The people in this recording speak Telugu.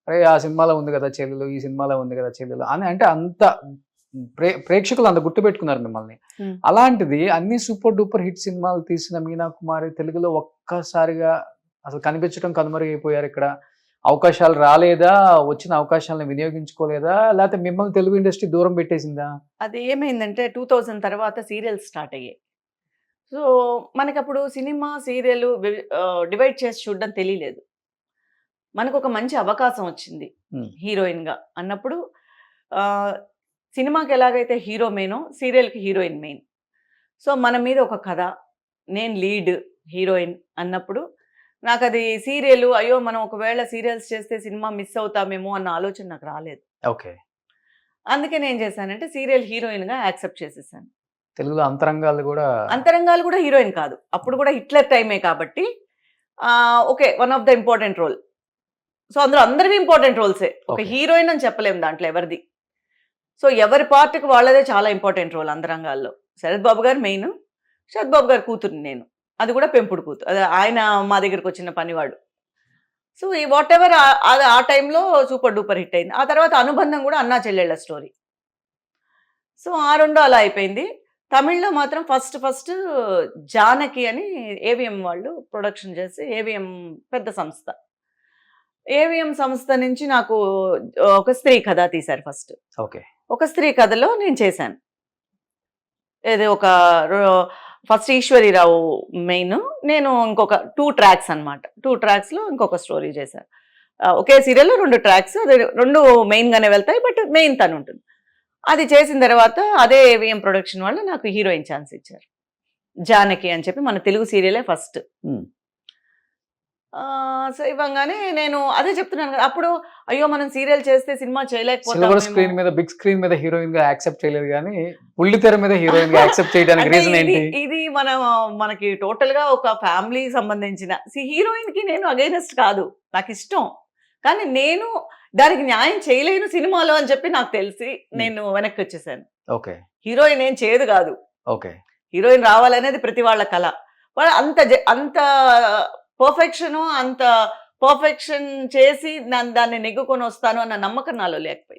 అరే ఆ సినిమాలో ఉంది కదా చెల్లెలు, ఈ సినిమాలో ఉంది కదా చెల్లెలు అని అంటే అంత ప్రేక్షకులు అంత గుర్తుపెట్టుకున్నారు మిమ్మల్ని. అలాంటిది అన్ని సూపర్ డూపర్ హిట్ సినిమాలు తీసిన మీనా కుమారి తెలుగులో ఒక్కసారిగా అసలు కనిపించడం కనుమరుగైపోయారు ఇక్కడ. అవకాశాలు రాలేదా? వచ్చిన అవకాశాలను వినియోగించుకోలేదా? లేకపోతే మిమ్మల్ని తెలుగు ఇండస్ట్రీ దూరం పెట్టేసిందా? అది ఏమైందంటే 2000 తర్వాత సీరియల్స్ స్టార్ట్ అయ్యాయి. సో, మనకప్పుడు సినిమా, సీరియల్ డివైడ్ చేసి చూడడం తెలియలేదు. మనకొక మంచి అవకాశం వచ్చింది హీరోయిన్‌గా అన్నప్పుడు సినిమాకి ఎలాగైతే హీరో మెయినో, సీరియల్‌కి హీరోయిన్ మెయిన్. సో, మన మీద ఒక కథ, నేను లీడ్ హీరోయిన్ అన్నప్పుడు నాకది సీరియల్ అయ్యో! మనం ఒకవేళ సీరియల్స్ చేస్తే సినిమా మిస్ అవుతామేమో అన్న ఆలోచన నాకు రాలేదు. ఓకే. అందుకే నేనేం చేశానంటే సీరియల్ హీరోయిన్‌గా యాక్సెప్ట్ చేసేసాను. తెలుగులో అంతరంగాలు కూడా హీరోయిన్ కాదు. అప్పుడు కూడా హిట్లర్ టైమే కాబట్టి okay. One of the important role. So, అందులో అందరివి ఇంపార్టెంట్ రోల్సే. ఒక హీరోయిన్ అని చెప్పలేము దాంట్లో ఎవరిది. సో, ఎవరి పార్ట్‌కి వాళ్ళదే చాలా ఇంపార్టెంట్ రోల్ అంతరంగాల్లో. శరత్ బాబు గారు మెయిన్. శరత్ బాబు గారి కూతురు నేను. అది కూడా పెంపుడు కూతురు. అదే ఆయన మా దగ్గరికి వచ్చిన పనివాడు. సో, ఈ వాటెవర్ అది ఆ టైంలో సూపర్ డూపర్ హిట్ అయింది. ఆ తర్వాత అనుబంధం కూడా అన్నా చెల్లెళ్ళ స్టోరీ. సో, ఆ 2 అలా అయిపోయింది. తమిళ్‌లో మాత్రం ఫస్ట్ జానకి అని ఏవిఎం వాళ్ళు ప్రొడక్షన్ చేసి ఏవిఎం పెద్ద సంస్థ. ఏవిఎం సంస్థ నుంచి నాకు ఒక స్త్రీ కథ తీశారు ఫస్ట్. ఓకే. ఒక స్త్రీ కథలో నేను చేశాను. ఏది ఒక ఫస్ట్ ఈశ్వరీరావు మెయిన్, నేను ఇంకొక 2 ట్రాక్స్ అనమాట. 2 ట్రాక్స్‌లో ఇంకొక స్టోరీ చేశాను. ఒకే సీరియల్‌లో 2 ట్రాక్స్, అది 2 మెయిన్‌గానే వెళ్తాయి. బట్ మెయిన్ తను ఉంటుంది. అది చేసిన తర్వాత అదే ఏవిఎం ప్రొడక్షన్ వాళ్ళు నాకు హీరోయిన్ ఛాన్స్ ఇచ్చారు. జానకి అని చెప్పి మన తెలుగు సీరియలే ఫస్ట్. సో, ఇవ్వంగానే నేను అదే చెప్తున్నాను కదా! అప్పుడు అయ్యో! మనం సీరియల్ చేస్తే సినిమా చేయలేకపోతామేమో. సిల్వర్ స్క్రీన్ మీద, బిగ్ స్క్రీన్ మీద హీరోయిన్‌గా యాక్సెప్ట్ చేయలేదు గానీ, బుల్లితెర మీద హీరోయిన్‌గా యాక్సెప్ట్ చేయడానికి అంటే రీజన్ ఏంటి? ఇది మనకి టోటల్‌గా ఒక ఫ్యామిలీకి సంబంధించిన హీరోయిన్‌కి నేను అగైనెస్ట్ కాదు. నాకిష్టం. కానీ నేను దానికి న్యాయం చేయలేను సినిమాలో అని చెప్పి నాకు తెలిసి నేను వెనక్కి వచ్చేసాను. ఓకే. హీరోయిన్ ఏం చేయదు కాదు. ఓకే. హీరోయిన్ రావాలనేది ప్రతి వాళ్ళ కల. వాళ్ళు అంత పర్ఫెక్షన్ చేసి దాన్ని నెగ్గుకొని వస్తాను అన్న నమ్మకం నాలో లేకపోయింది.